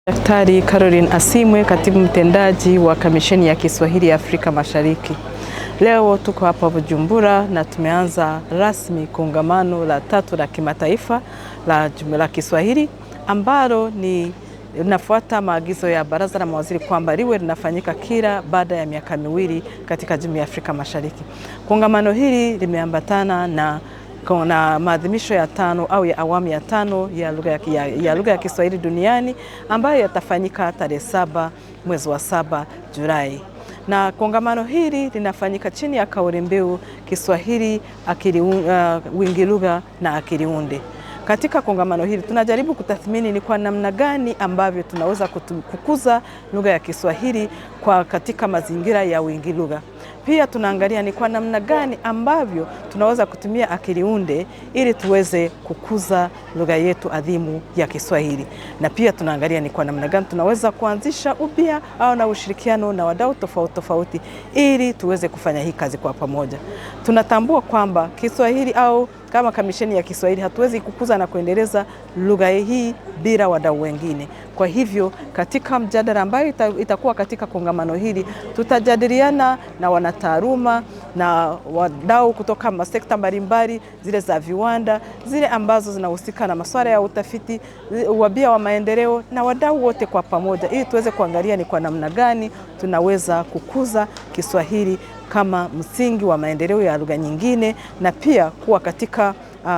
Daktari Caroline Asimwe, katibu mtendaji wa Kamisheni ya Kiswahili ya Afrika Mashariki. Leo tuko hapa Bujumbura na tumeanza rasmi kongamano la 3 la kimataifa la Kiswahili ambalo linafuata maagizo ya Baraza la Mawaziri kwamba liwe linafanyika kila baada ya miaka 2 katika Jumuiya ya Afrika Mashariki. Kongamano hili limeambatana na maadhimisho ya 5 au ya awamu ya 5 ya lugha ya Kiswahili duniani ambayo yatafanyika tarehe 7 mwezi wa 7 Julai. Na kongamano hili linafanyika chini ya kauli mbiu Kiswahili wingi lugha na akili unde. Katika kongamano hili tunajaribu kutathmini ni kwa namna gani ambavyo tunaweza kukuza lugha ya Kiswahili katika mazingira ya wingi lugha. Pia tunaangalia ni kwa namna gani ambavyo tunaweza kutumia akili unde ili tuweze kukuza lugha yetu adhimu ya Kiswahili. Na pia tunaangalia ni kwa namna gani tunaweza kuanzisha ubia au na ushirikiano na wadau tofauti ili tuweze kufanya hii kazi kwa pamoja. Tunatambua kwamba Kiswahili au kama Kamisheni ya Kiswahili hatuwezi kukuza na kuendeleza lugha hii bila wadau wengine. Kwa hivyo katika mjadala ambayo itakuwa katika kongamano hili tutajadiliana na wanataaluma na wadau kutoka masekta mbalimbali, zile za viwanda, zile ambazo zinahusika na masuala ya utafiti, wabia wa maendeleo na wadau wote kwa pamoja ili tuweze kuangalia ni kwa namna gani tunaweza kukuza Kiswahili kama msingi wa maendeleo ya lugha nyingine na pia kuwa katika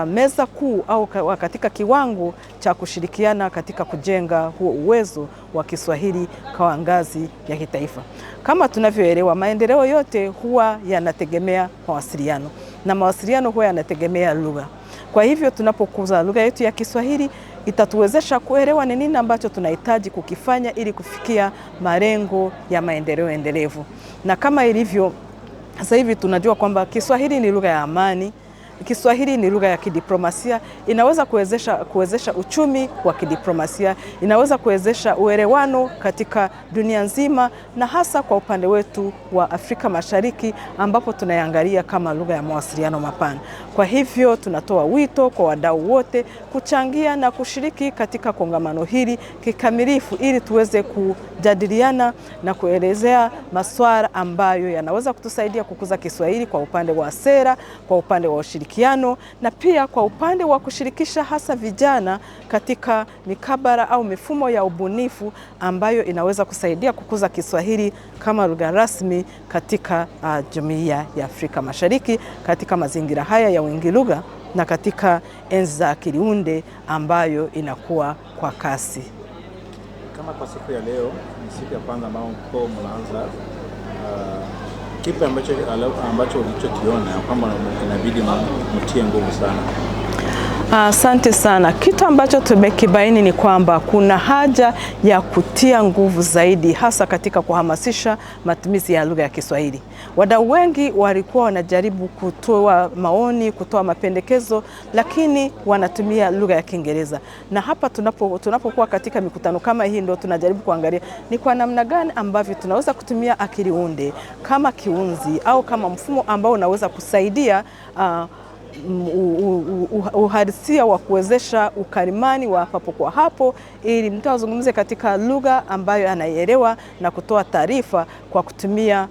meza kuu au katika kiwango cha kushirikiana katika kujenga huo uwezo wa Kiswahili kwa ngazi ya kitaifa. Kama tunavyoelewa, maendeleo yote huwa yanategemea mawasiliano na mawasiliano huwa yanategemea lugha. Kwa hivyo tunapokuza lugha yetu ya Kiswahili itatuwezesha kuelewa ni nini ambacho tunahitaji kukifanya ili kufikia malengo ya maendeleo endelevu. Na kama ilivyo sasa hivi tunajua kwamba Kiswahili ni lugha ya amani, Kiswahili ni lugha ya kidiplomasia, inaweza kuwezesha uchumi wa kidiplomasia, inaweza kuwezesha uelewano katika dunia nzima na hasa kwa upande wetu wa Afrika Mashariki ambapo tunaangalia kama lugha ya mawasiliano mapana. Kwa hivyo tunatoa wito kwa wadau wote kuchangia na kushiriki katika kongamano hili kikamilifu ili tuweze kujadiliana na kuelezea masuala ambayo yanaweza kutusaidia kukuza Kiswahili kwa upande wa sera, kwa upande wa ushirikiano na pia kwa upande wa kushirikisha hasa vijana katika mikabala au mifumo ya ubunifu ambayo inaweza kusaidia kukuza Kiswahili kama lugha rasmi katika Jumuiya ya Afrika Mashariki katika mazingira haya ya wingi lugha na katika enzi za akili unde ambayo inakuwa kwa kasi. Kama kwa siku ya leo ni siku ya kwanza ambao mnaanza, kipi ambacho ulichokiona kwamba inabidi mtie nguvu sana? Asante sana. Kitu ambacho tumekibaini ni kwamba kuna haja ya kutia nguvu zaidi hasa katika kuhamasisha matumizi ya lugha ya Kiswahili. Wadau wengi walikuwa wanajaribu kutoa maoni, kutoa mapendekezo, lakini wanatumia lugha ya Kiingereza. Na hapa tunapokuwa katika mikutano kama hii ndio tunajaribu kuangalia ni kwa namna gani ambavyo tunaweza kutumia akili unde kama kiunzi au kama mfumo ambao unaweza kusaidia uhalisia wa kuwezesha ukalimani wa hapo kwa hapo ili mtu azungumze katika lugha ambayo anaielewa na kutoa taarifa kwa kutumia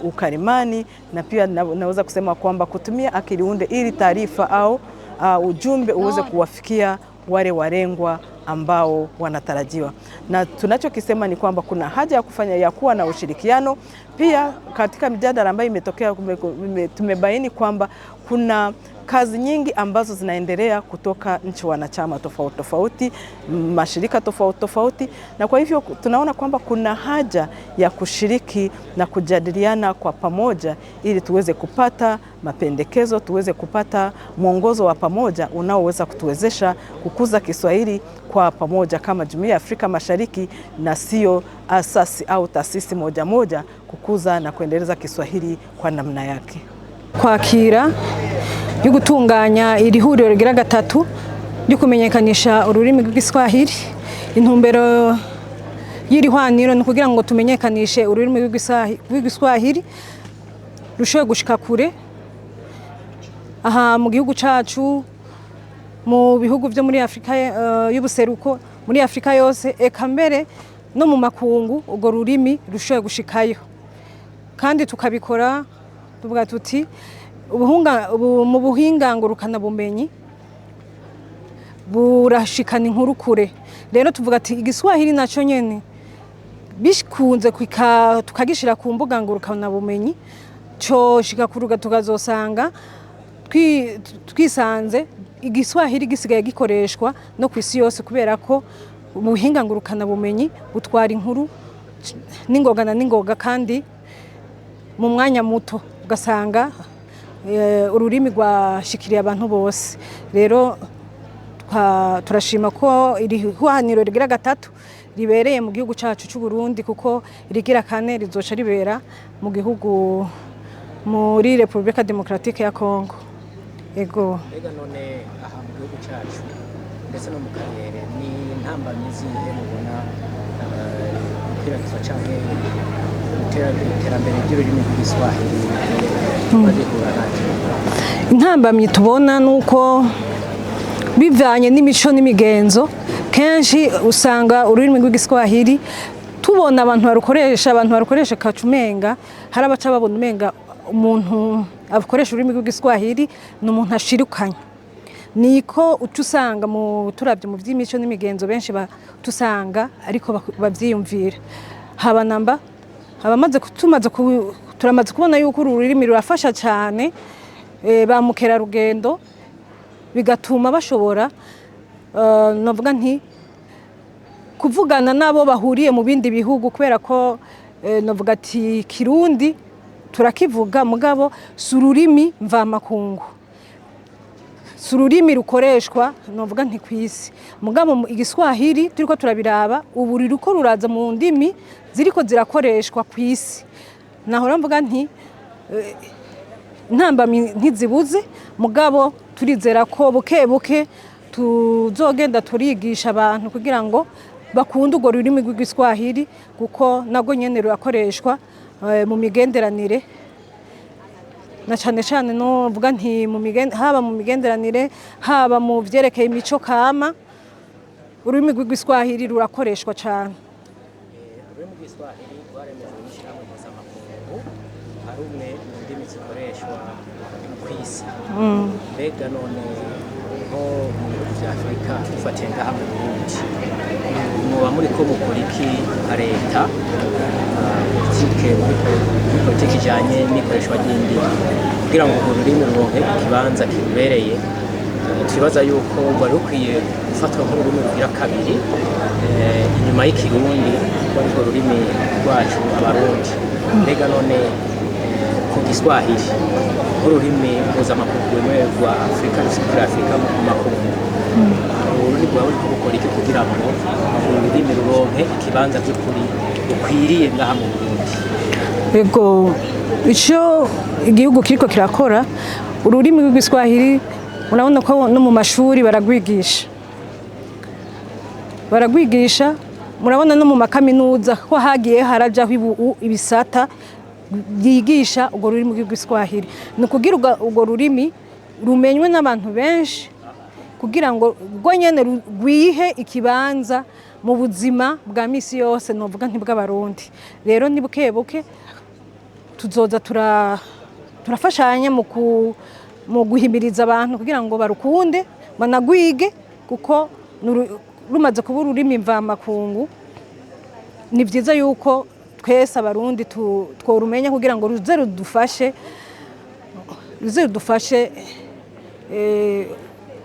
ukalimani, na pia naweza kusema kwamba kutumia akili unde ili taarifa au ujumbe uweze kuwafikia wale walengwa ambao wanatarajiwa. Na tunachokisema ni kwamba kuna haja ya kuwa na ushirikiano. Pia katika mjadala ambayo imetokea tumebaini kwamba kuna kazi nyingi ambazo zinaendelea kutoka nchi wanachama tofauti, mashirika tofauti, na kwa hivyo tunaona kwamba kuna haja ya kushiriki na kujadiliana kwa pamoja ili tuweze kupata mapendekezo, tuweze kupata mwongozo wa pamoja unaoweza kutuwezesha kukuza Kiswahili kwa pamoja kama Jumuiya ya Afrika Mashariki na sio asasi au taasisi moja kukuza na kuendeleza Kiswahili kwa namna yake. Kwakira yo gutunganya iri huriro rigira gatatu ryo kumenyekanisha ururimi rw'Igiswahili. Intumbero y'iri hwaniro ni kugira ngo tumenyekanishe ururimi rw'Igiswahili rushoboye gushika kure aha mu gihugu cacu, mu bihugu byo muri Afrika y'ubuseruko muri Afrika yose, eka mbere no mu makungu urwo rurimi rushoboye gushikayo. Kandi tukabikora tuvuga tuti mu buhingangurukana bumenyi burashikana inkuru kure. Rero tuvuga ati igiswahili naco nyene bikunze tukagishira ku mbuga ngurukana bumenyi cyo shika kuruga tukazosanga twisanze igiswahili gisigaye gikoreshwa no kwisi yose, kubera ko mu buhingangurukana bumenyi butwara inkuru n'ingoga kandi mu mwanya muto, ugasanga ururimi rwashikiriye abantu bose. Rero turashima ko iri hwaniro rigira gatatu ribereye mu gihugu cyacu cy'u Burundi, kuko irigira kane rizoca ribera mu gihugu muri Republika Demokratike ya Kongo. Ego. Mbega none aha mu gihugu cyacu ndetse no mu karere ni intambamyizi mubona kwiragiza cyane iterambere ry'ururimi rw'Igiswahili badihura nacyo? Intambamyi tubona nuko bivanye n'imico n'imigenzo, kenshi usanga ururimi rw'Igiswahili tubona abantu barukoresha kacumenga, hari abaca babona umenga umuntu akoresha ururimi rw'Igiswahili ni umuntu ashirukanye. Niko usanga mu turavye mu vy'imico n'imigenzo benshi tusanga ariko bavyiyumvira. Habanamba turamaze kubona yuko ururimi rurafasha cyane ba mukerarugendo, bigatuma bashobora novuga nti kuvugana nabo bahuriye mu bindi bihugu, kubera ko novuga ati Kirundi turakivuga mugabo sururimi mvamakungu, sururimi rukoreshwa novuga nti kwisi. Mugabo Igiswahili turiko turabiraba ubu ririko ruraza mu ndimi ziriko zirakoreshwa kwisi. Nahora mvuga nti ntambamyi ntizibuze, mugabo turizera ko buke tuzogenda turigisha abantu kugira ngo bakunde urwo rurimi rw'Igiswahili, kuko nago nyene rurakoreshwa mu migenderanire, na cyane no vuga nti haba mu migenderanire haba mu vyerekeye imico kama, ururimi rw'Igiswahili rurakoreshwa cyane. Ururimi rw'Igiswahili rwaremejwe n'ishyirahamwe mpuzamakungu hari umwe mu ndimi zikoreshwa kw'isi. Mbega none nko mu bihugu vya Afrika dufatiye ngaha mu Burundi, muba muriko mukora iki nka leta muri politiki ijanye n'ikoreshwa ry'indimi kugira ngo urwo rurimi ruronke ikibanza kirubereye? Twibaza yuko rwari rukwiye gufatwa nk'ururimi rugira kabiri inyuma y'Ikirundi, urwo rurimi rwacu Abarundi. Mbega none ku Giswahili nk'ururimi mpuzamakungu rwemewe rwa Afurika rusikira Afurika mu makungu, ururimi rwawe ruriko rukora iki kugira ngo ururimi ruronke ikibanza by'ukuri rukwiriye ngaha mu Burundi? Ego, ico igihugu kiriko kirakora ururimi rw'Igiswahili, urabona ko no mu mashuri baragwigisha, murabona no mu makaminuza ko hagiye harajaho ibisata byigisha urwo rurimi rw'Igiswahili. Ni kugira urwo rurimi rumenywe n'abantu benshi, kugira ngo rwo nyene rwihe ikibanza mu buzima bwa misi yose, novuga nti bw'Abarundi. Rero ni buke tuzoza turafashanya mu guhimiriza abantu kugira ngo barukunde banagwige, kuko rumaze kuba ururimi mvamakungu. Ni vyiza yuko twese Abarundi tworumenya kugira ngo ruze rudufashe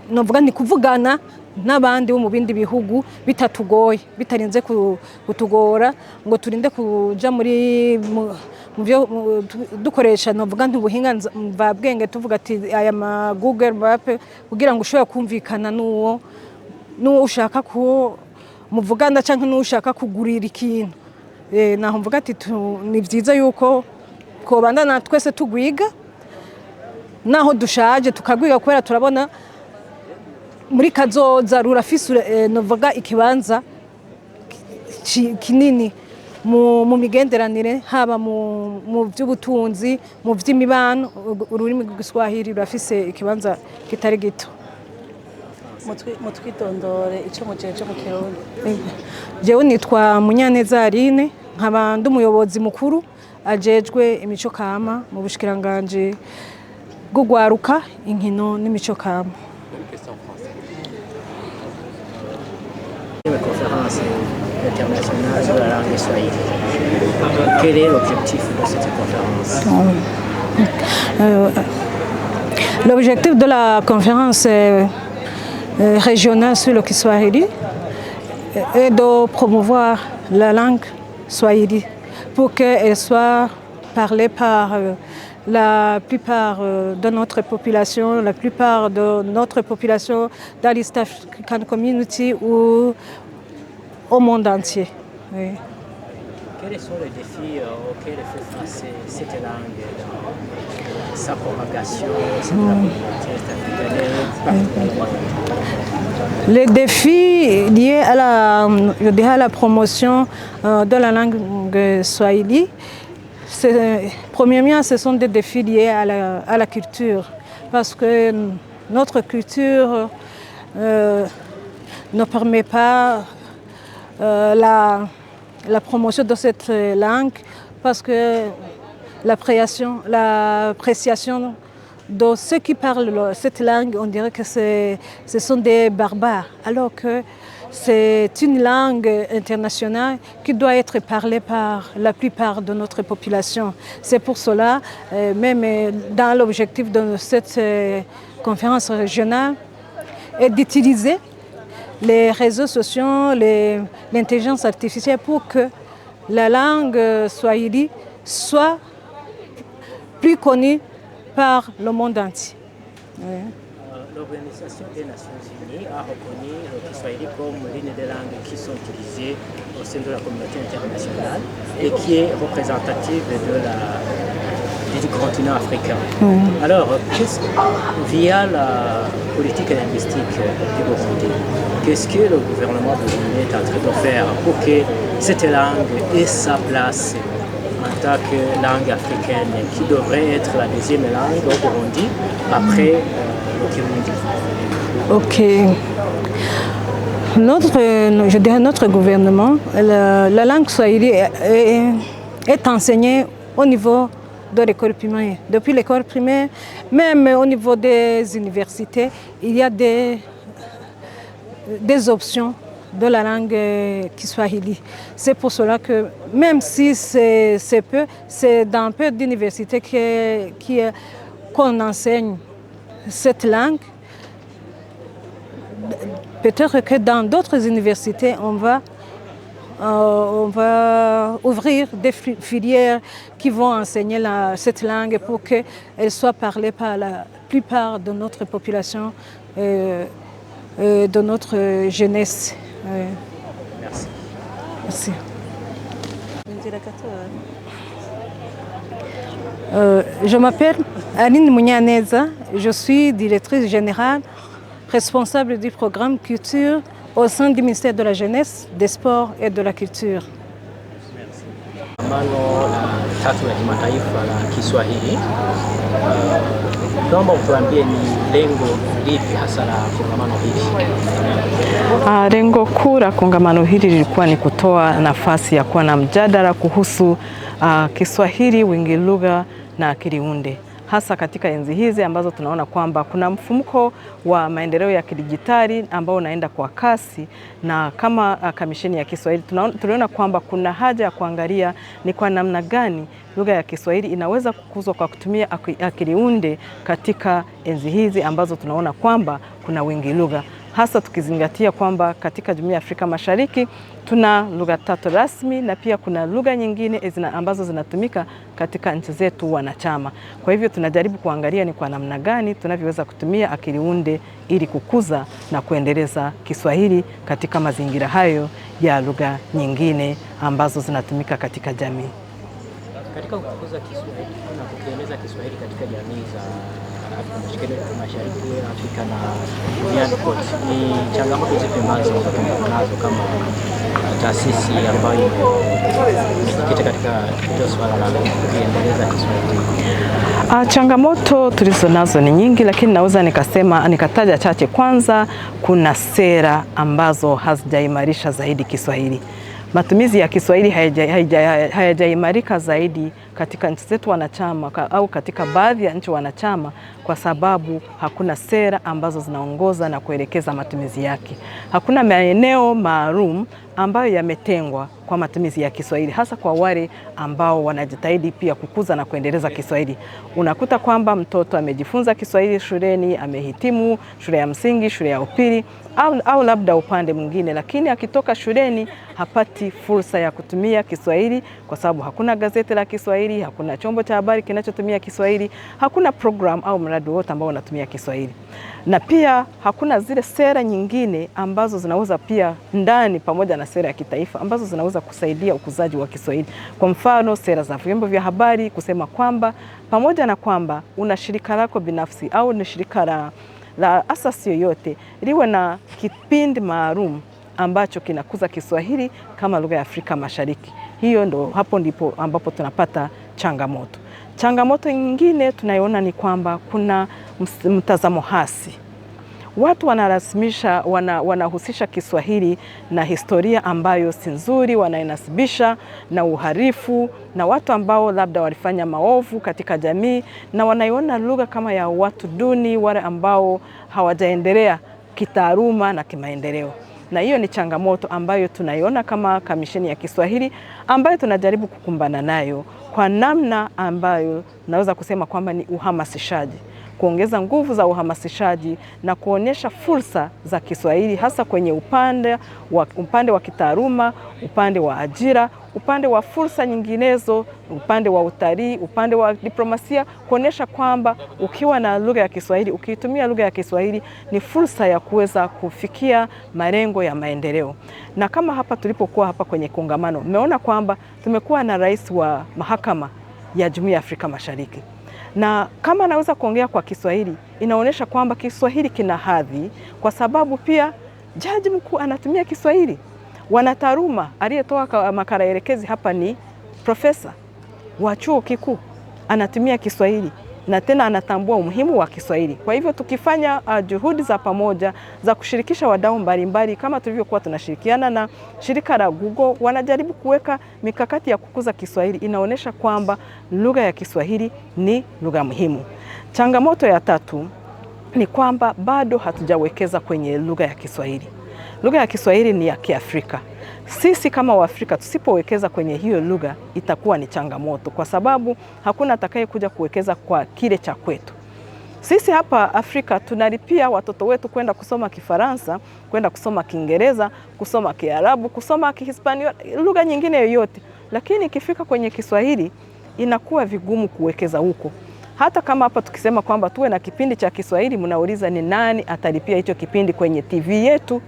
novuga ni kuvugana n'abandi bo mu bindi bihugu bitatugoye, bitarinze kutugora ngo turinde kuja dukoresha novuga nti ubuhinga mvabwenge, tuvuga ati aya ma Google Map kugira ngo ushobore kumvikana n'uwo ushaka ko muvugana canke n'uwo ushaka kugurira ikintu. Naho mvuga ati ni vyiza yuko twobandana twese tugwiga, naho dushaje tukagwiga, kubera turabona muri kazoza rurafise novuga ikibanza kinini mu migenderanire, haba mu by'ubutunzi, mu by'imibano. Ururimi rw'Igiswahili rurafise ikibanza kitari gito. mutwitondore ico mujeje mu Kirundi. Jewe nitwa Munyaneza Aline, nkaba ndi umuyobozi mukuru ajejwe imico kama mu bushikiranganje bwo gwaruka inkino n'imico kama. La conférence internationale sur la langue swahili. Quel est l'objectif de cette conférence? L'objectif de la conférence régionale sur le Kiswahili est de promouvoir la langue swahili pour qu'elle soit parlée par la plupart de notre population, dans l'East African Community ou au monde entier. Oui. Quels sont les défis auxquels fait face cette langue dans sa propagation, cette communauté africaine? Les défis liés à la promotion de la langue swahili, premièrement, ce sont des défis liés à la culture, parce que notre culture ne permet pas la promotion de cette langue, parce que l'appréciation de ceux qui parlent cette langue, on dirait que ce sont des barbares, alors que c'est une langue internationale qui doit être parlée par la plupart de notre population. C'est pour cela, même dans l'objectif de cette conférence régionale, est d'utiliser les réseaux sociaux, l'intelligence artificielle pour que la langue swahili soit plus connue par le monde entier. Oui. L'Organisation des Nations Unies a reconnu le Kiswahili comme l'une des langues qui sont utilisées au sein de la communauté internationale et qui est représentative du continent africain. Alors, via la politique linguistique du Burundi, qu'est-ce que le gouvernement burundais est en train de faire pour que cette langue ait sa place en tant que langue africaine qui devrait être la deuxième langue au Burundi après le Kirundi? Ok. Notre gouvernement, la langue swahili est enseignée au niveau de l'école primaire. Depuis l'école primaire, même au niveau des universités, il y a des options de la langue kiswahili. C'est pour cela que même si c'est peu, c'est dans peu d'universités qu'on enseigne cette langue. Peut-être que dans d'autres universités, on va ouvrir des filières qui vont enseigner cette langue pour qu'elle soit parlée par la plupart de notre population et de notre jeunesse. Merci. Merci. Je m'appelle Aline Munyaneza, je suis directrice générale responsable du programme culture au sein du ministère de la Jeunesse, des Sports et de la Culture. Merci. Kongamano la tatu la kimataifa la Kiswahili. Naomba mtuambie ni lengo lipi hasa la kongamano hili? Lengo kuu la kongamano hili lilikuwa ni kutoa nafasi ya kuwa na mjadala kuhusu Kiswahili, wingi lugha na Kirundi, hasa katika enzi hizi ambazo tunaona kwamba kuna mfumuko wa maendeleo ya kidijitali ambao unaenda kwa kasi, na kama kamisheni ya Kiswahili tunaona kwamba kuna haja ya kuangalia ni kwa namna gani lugha ya Kiswahili inaweza kukuzwa kwa kutumia Kirundi katika enzi hizi ambazo tunaona kwamba kuna wingi lugha, hasa tukizingatia kwamba katika Jumuiya ya Afrika Mashariki tuna lugha 3 rasmi na pia kuna lugha nyingine ambazo zinatumika katika nchi zetu wanachama. Kwa hivyo tunajaribu kuangalia ni kwa namna gani tunavyoweza kutumia Kirundi ili kukuza na kuendeleza Kiswahili katika mazingira hayo ya lugha nyingine ambazo zinatumika katika jamii. Katika kukuza Kiswahili na kukieneza Kiswahili katika jamii za Afrika Mashariki, Afrika na duniani kote. Ni changamoto zipi ambazo mnakumbana nazo kama taasisi ambayo imejikita katika swala la kuendeleza Kiswahili? Changamoto tulizo nazo ni nyingi, lakini naweza nikataja chache. Kwanza, kuna sera ambazo hazijaimarisha zaidi Kiswahili. Matumizi ya Kiswahili hayajaimarika zaidi katika nchi zetu wanachama au katika baadhi ya nchi wanachama, kwa sababu hakuna sera ambazo zinaongoza na kuelekeza matumizi yake. Hakuna maeneo maalum ambayo yametengwa kwa matumizi ya Kiswahili, hasa kwa wale ambao wanajitahidi pia kukuza na kuendeleza Kiswahili. Unakuta kwamba mtoto amejifunza Kiswahili shuleni, amehitimu shule ya msingi, shule ya upili au labda upande mwingine, lakini akitoka shuleni hapati fursa ya kutumia Kiswahili kwa sababu hakuna gazeti la Kiswahili, hakuna chombo cha habari kinachotumia Kiswahili, hakuna program au mradi wote ambao unatumia Kiswahili. Na pia hakuna zile sera nyingine ambazo zinaweza pia ndani pamoja na sera ya kitaifa ambazo zinaweza kusaidia ukuzaji wa Kiswahili. Kwa mfano, sera za vyombo vya habari kusema kwamba pamoja na kwamba una shirika lako binafsi au ni shirika la asasi yoyote, liwe na kipindi maalum ambacho kinakuza Kiswahili kama lugha ya Afrika Mashariki. Hapo ndipo ambapo tunapata changamoto. Changamoto nyingine tunayoona ni kwamba kuna mtazamo hasi. Watu wanahusisha Kiswahili na historia ambayo si nzuri, wanainasibisha na uhalifu na watu ambao labda walifanya maovu katika jamii, na wanaiona lugha kama ya watu duni, wale ambao hawajaendelea kitaaluma na kimaendeleo. Na hiyo ni changamoto ambayo tunaiona kama Kamisheni ya Kiswahili ambayo tunajaribu kukumbana nayo kwa namna ambayo naweza kusema kwamba ni uhamasishaji. Kuongeza nguvu za uhamasishaji na kuonyesha fursa za Kiswahili hasa kwenye upande wa kitaaluma, upande wa ajira, upande wa fursa nyinginezo, upande wa utalii, upande wa diplomasia, kuonyesha kwamba ukiwa na lugha ya Kiswahili, ukiitumia lugha ya Kiswahili ni fursa ya kuweza kufikia malengo ya maendeleo. Na kama hapa tulipokuwa hapa kwenye kongamano, umeona kwamba tumekuwa na rais wa mahakama ya Jumuiya ya Afrika Mashariki. Na kama anaweza kuongea kwa Kiswahili, inaonyesha kwamba Kiswahili kina hadhi, kwa sababu pia jaji mkuu anatumia Kiswahili. Wanataaluma aliyetoa makala elekezi hapa ni profesa wa chuo kikuu, anatumia Kiswahili na tena anatambua umuhimu wa Kiswahili. Kwa hivyo tukifanya juhudi za pamoja za kushirikisha wadau mbalimbali kama tulivyokuwa tunashirikiana na shirika la Google, wanajaribu kuweka mikakati ya kukuza Kiswahili, inaonyesha kwamba lugha ya Kiswahili ni lugha muhimu. Changamoto ya tatu ni kwamba bado hatujawekeza kwenye lugha ya Kiswahili. Lugha ya Kiswahili ni ya Kiafrika. Sisi kama Waafrika tusipowekeza kwenye hiyo lugha itakuwa ni changamoto, kwa sababu hakuna atakaye kuja kuwekeza kwa kile cha kwetu. Sisi hapa Afrika tunalipia watoto wetu kwenda kusoma Kifaransa, kwenda kusoma Kiingereza, kusoma Kiarabu, kusoma Kihispania, lugha nyingine yoyote, lakini ikifika kwenye Kiswahili inakuwa vigumu kuwekeza huko. Hata kama hapa tukisema kwamba tuwe na kipindi cha Kiswahili, mnauliza ni nani atalipia hicho kipindi kwenye TV yetu,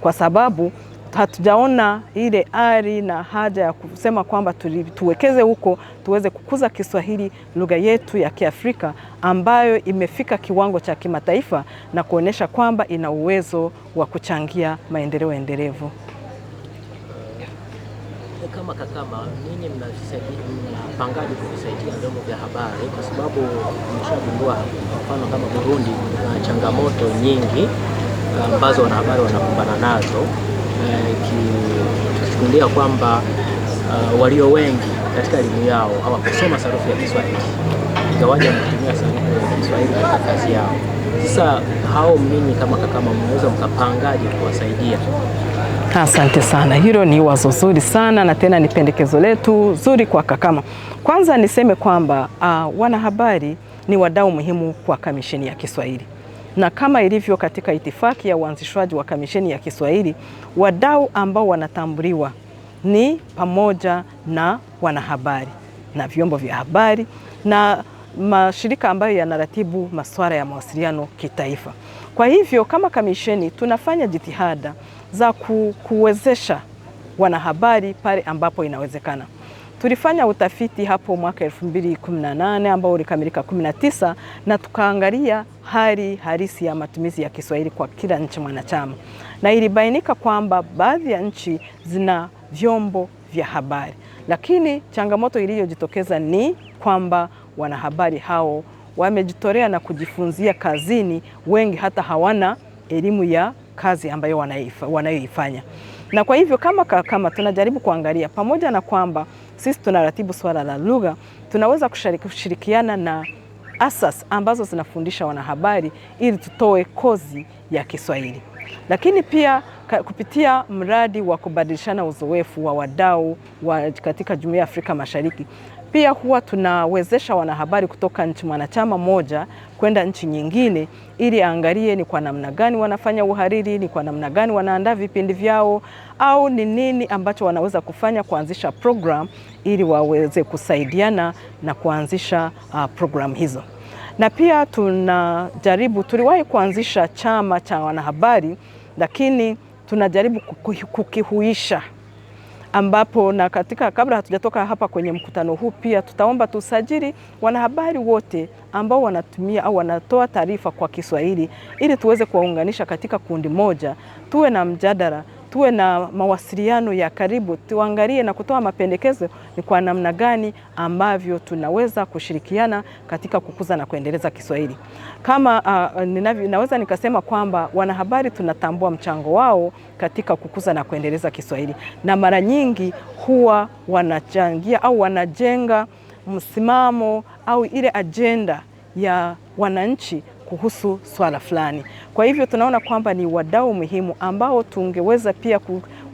kwa sababu hatujaona ile ari na haja ya kusema kwamba tuwekeze huko tuweze kukuza Kiswahili, lugha yetu ya Kiafrika ambayo imefika kiwango cha kimataifa na kuonesha kwamba ina uwezo wa kuchangia maendeleo endelevu. Kama ninyi mnapangaje kusaidia vyombo vya habari, kwa sababu tumeshagundua mfano kama Burundi na changamoto nyingi ambazo wanahabari wanakumbana nazo, tukichukulia kwamba walio wengi katika elimu yao hawakusoma sarufi ya Kiswahili, ingawaje wanatumia sarufi ya Kiswahili katika kazi yao. Sasa hao mimi kama mnaweza mkapangaje kuwasaidia? Asante sana. Hilo ni wazo zuri sana na tena ni pendekezo letu zuri kwa Kakama. Kwanza niseme kwamba wanahabari ni wadau muhimu kwa Kamisheni ya Kiswahili. Na kama ilivyo katika itifaki ya uanzishwaji wa Kamisheni ya Kiswahili, wadau ambao wanatambuliwa ni pamoja na wanahabari na vyombo vya habari na mashirika ambayo yanaratibu masuala ya mawasiliano kitaifa. Kwa hivyo kama kamisheni tunafanya jitihada za kuwezesha wanahabari pale ambapo inawezekana. Tulifanya utafiti hapo mwaka 2018 ambao ulikamilika 19 na tukaangalia hali halisi ya matumizi ya Kiswahili kwa kila nchi mwanachama. Na ilibainika kwamba baadhi ya nchi zina vyombo vya habari. Lakini changamoto iliyojitokeza ni kwamba wanahabari hao wamejitolea na kujifunzia kazini, wengi hata hawana elimu ya kazi ambayo wanayoifanya. Na kwa hivyo kama tunajaribu kuangalia, pamoja na kwamba sisi tunaratibu swala la lugha, tunaweza kushirikiana na asasi ambazo zinafundisha wanahabari ili tutoe kozi ya Kiswahili. Lakini pia kupitia mradi wa kubadilishana uzoefu wa wadau katika Jumuiya ya Afrika Mashariki, pia huwa tunawezesha wanahabari kutoka nchi mwanachama moja kwenda nchi nyingine ili angalie ni kwa namna gani wanafanya uhariri, ni kwa namna gani wanaandaa vipindi vyao, au ni nini ambacho wanaweza kufanya kuanzisha program ili waweze kusaidiana na kuanzisha program hizo. Na pia tuliwahi kuanzisha chama cha wanahabari, lakini tunajaribu kukihuisha, ambapo na kabla hatujatoka hapa kwenye mkutano huu, pia tutaomba tusajili wanahabari wote ambao wanatumia au wanatoa taarifa kwa Kiswahili ili tuweze kuwaunganisha katika kundi moja, tuwe na mjadala, tuwe na mawasiliano ya karibu, tuangalie na kutoa mapendekezo ni kwa namna gani ambavyo tunaweza kushirikiana katika kukuza na kuendeleza Kiswahili. Kama naweza nikasema kwamba wanahabari tunatambua mchango wao katika kukuza na kuendeleza Kiswahili, na mara nyingi huwa wanachangia au wanajenga msimamo au ile ajenda ya wananchi kuhusu swala fulani. Kwa hivyo tunaona kwamba ni wadau muhimu ambao tungeweza pia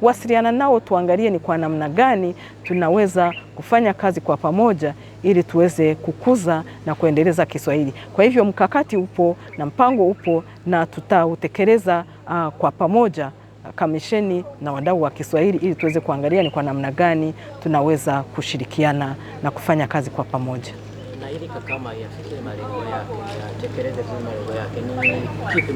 kuwasiliana nao, tuangalie ni kwa namna gani tunaweza kufanya kazi kwa pamoja ili tuweze kukuza na kuendeleza Kiswahili. Kwa hivyo mkakati upo na mpango upo na tutautekeleza kwa pamoja, kamisheni na wadau wa Kiswahili, ili tuweze kuangalia ni kwa namna gani tunaweza kushirikiana na kufanya kazi kwa pamoja. Na ili kama yafikie malengo yake, yatekeleze malengo yake, ni kipi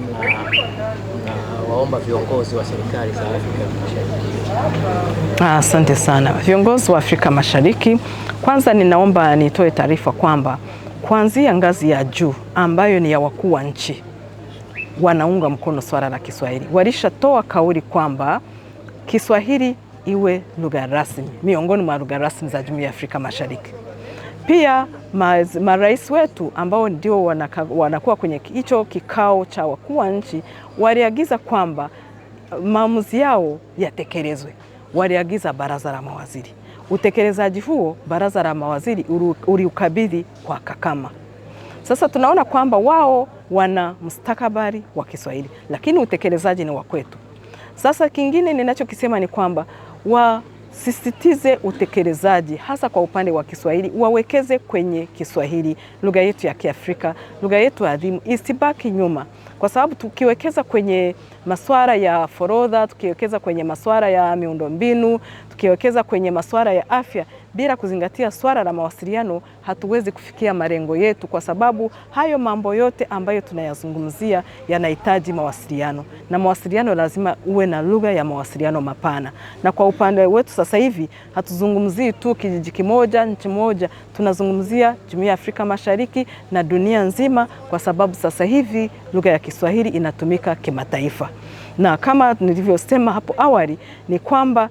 waomba viongozi wa serikali za Afrika Mashariki? Asante sana. Viongozi wa Afrika Mashariki, kwanza ninaomba nitoe taarifa kwamba kuanzia ngazi ya juu ambayo ni ya wakuu wa nchi wanaunga mkono swala la Kiswahili. Walishatoa kauli kwamba Kiswahili iwe lugha rasmi miongoni mwa lugha rasmi za Jumuiya ya Afrika Mashariki. Pia marais wetu ambao ndio wanakuwa kwenye hicho kikao cha wakuu wa nchi waliagiza kwamba maamuzi yao yatekelezwe. Waliagiza baraza la mawaziri. Utekelezaji huo baraza la mawaziri uliukabidhi kwa Kakama. Sasa tunaona kwamba wao wana mustakabali wa Kiswahili, lakini utekelezaji ni wa kwetu. Sasa kingine ninachokisema ni kwamba wasisitize utekelezaji hasa kwa upande wa Kiswahili, wawekeze kwenye Kiswahili, lugha yetu ya Kiafrika, lugha yetu adhimu, isibaki nyuma. Kwa sababu tukiwekeza kwenye masuala ya forodha, tukiwekeza kwenye masuala ya miundombinu, tukiwekeza kwenye masuala ya afya bila kuzingatia swala la mawasiliano, hatuwezi kufikia malengo yetu, kwa sababu hayo mambo yote ambayo tunayazungumzia yanahitaji mawasiliano, na mawasiliano lazima uwe na lugha ya mawasiliano mapana. Na kwa upande wetu sasa hivi hatuzungumzii tu kijiji kimoja, nchi moja, tunazungumzia Jumuiya ya Afrika Mashariki na dunia nzima, kwa sababu sasa hivi lugha ya Kiswahili inatumika kimataifa. Na kama nilivyosema hapo awali ni kwamba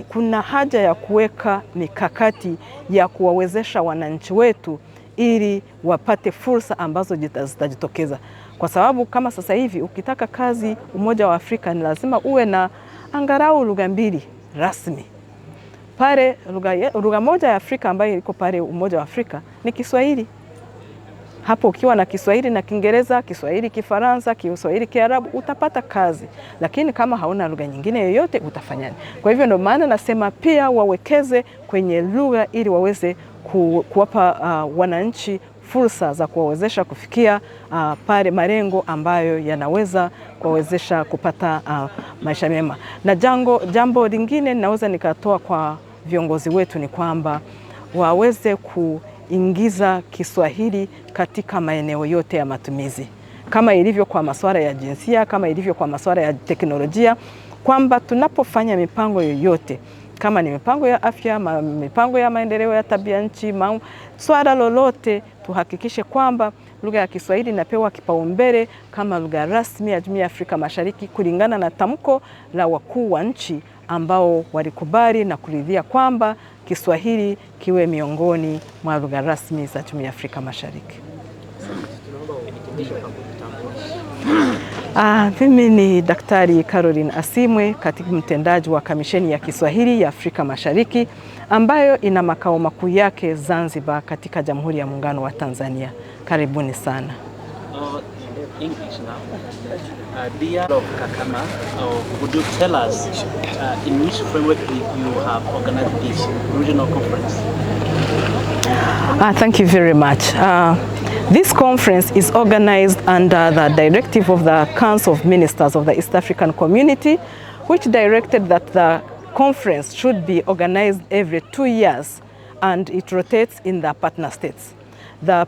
kuna haja ya kuweka mikakati ya kuwawezesha wananchi wetu ili wapate fursa ambazo zitajitokeza. Kwa sababu kama sasa hivi ukitaka kazi Umoja wa Afrika ni lazima uwe na angalau lugha 2 rasmi. Pale lugha moja ya Afrika ambayo iko pale Umoja wa Afrika ni Kiswahili. Hapo ukiwa na Kiswahili na Kiingereza, Kiswahili, Kifaransa, Kiswahili, Kiarabu utapata kazi. Lakini kama hauna lugha nyingine yoyote utafanyaje? Kwa hivyo ndio maana nasema pia wawekeze kwenye lugha ili waweze kuwapa wananchi fursa za kuwawezesha kufikia pale malengo ambayo yanaweza kuwawezesha kupata maisha mema. Na jambo lingine naweza nikatoa kwa viongozi wetu ni kwamba waweze kuingiza Kiswahili katika maeneo yote ya matumizi, kama ilivyo kwa masuala ya jinsia, kama ilivyo kwa masuala ya teknolojia, kwamba tunapofanya mipango yoyote kama ni mipango ya afya, mipango ya maendeleo ya tabia nchi, swala lolote tuhakikishe kwamba lugha ya Kiswahili inapewa kipaumbele kama lugha rasmi ya Jumuiya ya Afrika Mashariki kulingana na tamko la wakuu wa nchi ambao walikubali na kuridhia kwamba Kiswahili kiwe miongoni mwa lugha rasmi za Jumuiya ya Afrika Mashariki. Mimi ni Daktari Caroline Asimwe, katibu mtendaji wa Kamisheni ya Kiswahili ya Afrika Mashariki ambayo ina makao makuu yake Zanzibar katika Jamhuri ya Muungano wa Tanzania. Karibuni sana. English now. Dear of Kakama, would you tell us in which framework you have organized this regional conference? Thank you very much. This conference is organized under the directive of the Council of Ministers of the East African Community, which directed that the conference should be organized every 2 years and it rotates in the partner states. The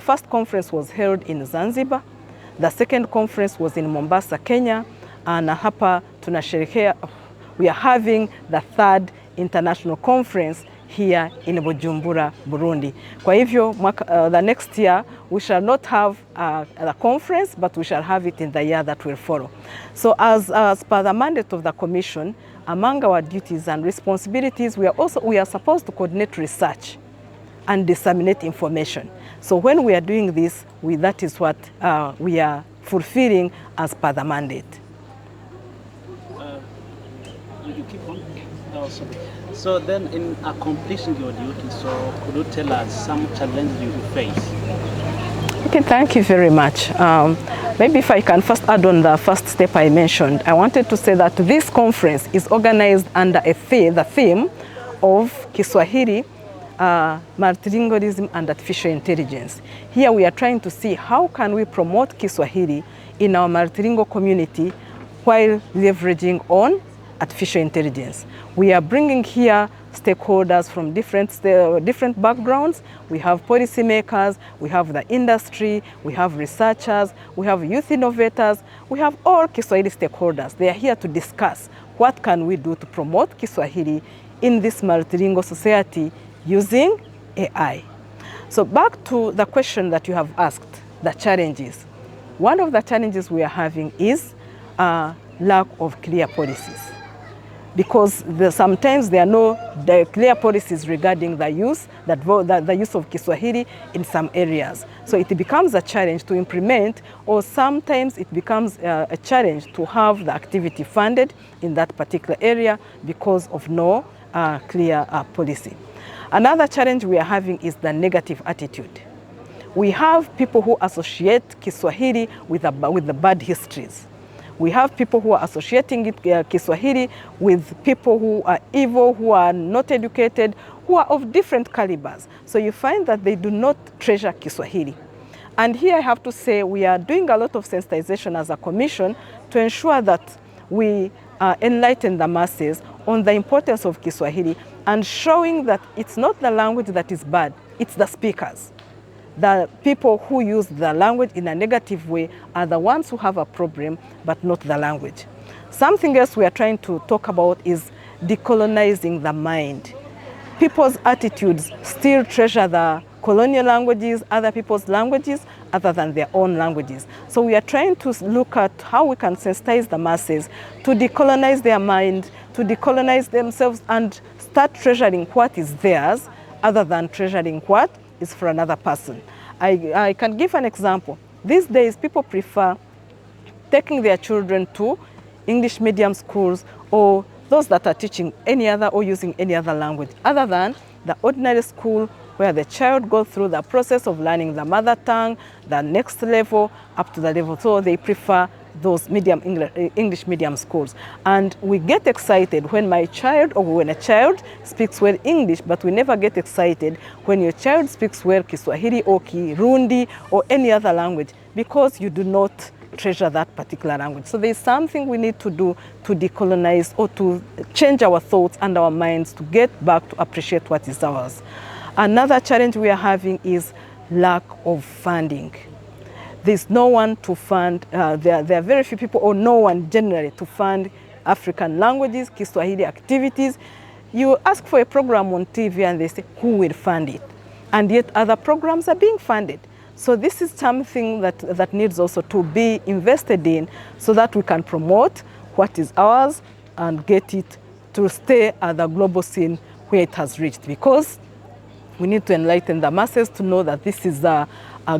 first conference was held in Zanzibar. The second conference was in Mombasa, Kenya, and hapa tunasherehekea, we are having the third international conference here in Bujumbura, Burundi. Kwa hivyo the next year we shall not have a conference, but we shall have it in the year that will follow. So as per the mandate of the Commission, among our duties and responsibilities, we are supposed to coordinate research and disseminate information. So when we are doing this, that is what we are fulfilling as per the mandate. You keep on? So then in accomplishing your duty, so could you tell us some challenges you face? Okay, thank you very much. Maybe if I can first add on the first step I mentioned, I wanted to say that this conference is organized under the theme of Kiswahili, multilingualism and artificial intelligence. Here we are trying to see how can we promote Kiswahili in our multilingual community while leveraging on artificial intelligence. We are bringing here stakeholders from different backgrounds. We have policymakers, we have the industry, we have researchers, we have youth innovators, we have all Kiswahili stakeholders. They are here to discuss what can we do to promote Kiswahili in this multilingual society using AI. So back to the question that you have asked, the challenges. One of the challenges we are having is lack of clear policies, because sometimes there are no clear policies regarding the use of Kiswahili in some areas. So it becomes a challenge to implement, or sometimes it becomes a challenge to have the activity funded in that particular area because of no clear policy. Another challenge we are having is the negative attitude. We have people who associate Kiswahili with the bad histories. We have people who are associating Kiswahili with people who are evil, who are not educated, who are of different calibers. So you find that they do not treasure Kiswahili. And here I have to say we are doing a lot of sensitization as a commission to ensure that we enlighten the masses on the importance of Kiswahili and showing that it's not the language that is bad, it's the speakers. The people who use the language in a negative way are the ones who have a problem, but not the language. Something else we are trying to talk about is decolonizing the mind. People's attitudes still treasure the colonial languages, other people's languages, other than their own languages. So we are trying to look at how we can sensitize the masses to decolonize their mind, to decolonize themselves and start treasuring what is theirs, other than treasuring what is for another person. I can give an example. These days, people prefer taking their children to English medium schools or those that are teaching any other or using any other language, other than the ordinary school where the child goes through the process of learning the mother tongue, the next level, up to the level. So they prefer those English medium schools. And we get excited when my child or when a child speaks well English, but we never get excited when your child speaks well Kiswahili or Kirundi or any other language, because you do not treasure that particular language. So there's something we need to do to decolonize or to change our thoughts and our minds to get back to appreciate what is ours. Another challenge we are having is lack of funding. There's no one to fund, there are very few people or no one generally to fund African languages, Kiswahili activities. You ask for a program on TV and they say, who will fund it? And yet other programs are being funded. So this is something that needs also to be invested in so that we can promote what is ours and get it to stay at the global scene where it has reached. Because we need to enlighten the masses to know that this is a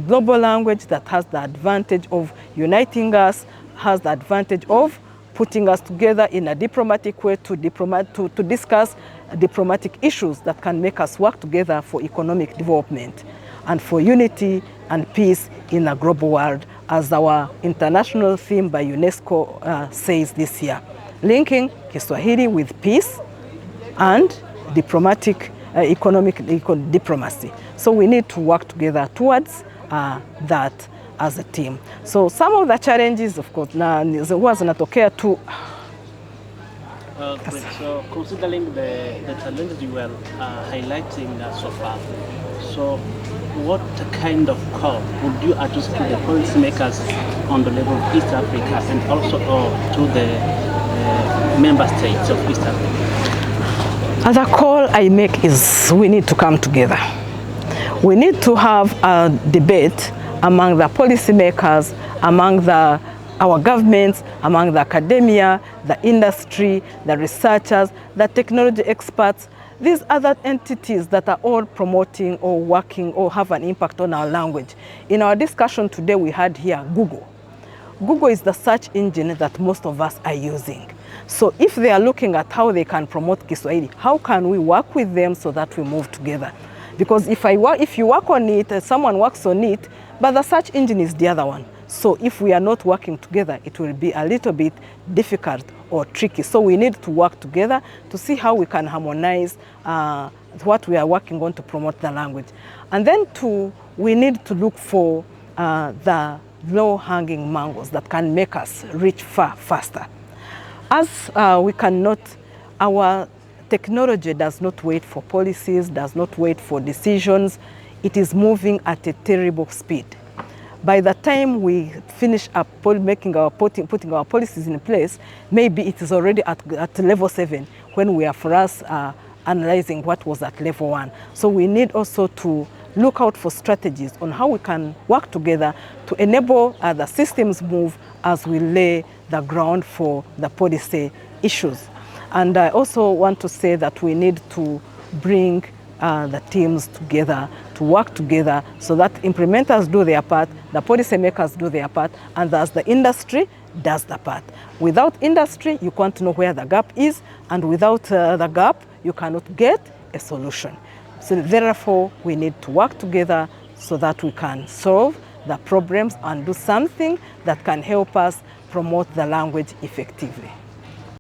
global language that has the advantage of uniting us, has the advantage of putting us together in a diplomatic way to discuss diplomatic issues that can make us work together for economic development and for unity and peace in a global world, as our international theme by UNESCO says this year, linking Kiswahili with peace and diplomatic economic diplomacy. So we need to work together towards that as a team. So some of the challenges, of course, huwa zinatokea tu. Great. So considering the challenges you were highlighting so far, so what kind of call would you address to the policymakers on the level of East Africa and also to the member states of East Africa? The call I make is we need to come together. We need to have a debate among the policymakers, among our governments, among the academia, the industry, the researchers, the technology experts, these other entities that are all promoting or working or have an impact on our language. In our discussion today, we had here Google. Google is the search engine that most of us are using. So if they are looking at how they can promote Kiswahili, how can we work with them so that we move together? Because if you work on it, someone works on it, but the search engine is the other one. So if we are not working together, it will be a little bit difficult or tricky. So we need to work together to see how we can harmonize what we are working on to promote the language. And then we need to look for the low-hanging mangoes that can make us reach far faster. As we cannot, our technology does not wait for policies, does not wait for decisions. It is moving at a terrible speed. By the time we finish up putting our policies in place, maybe it is already at level 7 when we are for us analyzing what was at level 1. So we need also to look out for strategies on how we can work together to enable the systems move as we lay the ground for the policy issues. And I also want to say that we need to bring the teams together, to work together so that implementers do their part, the policymakers do their part, and as the industry does the part. Without industry, you can't know where the gap is, and without the gap, you cannot get a solution. So therefore, we need to work together so that we can solve the problems and do something that can help us promote the language effectively.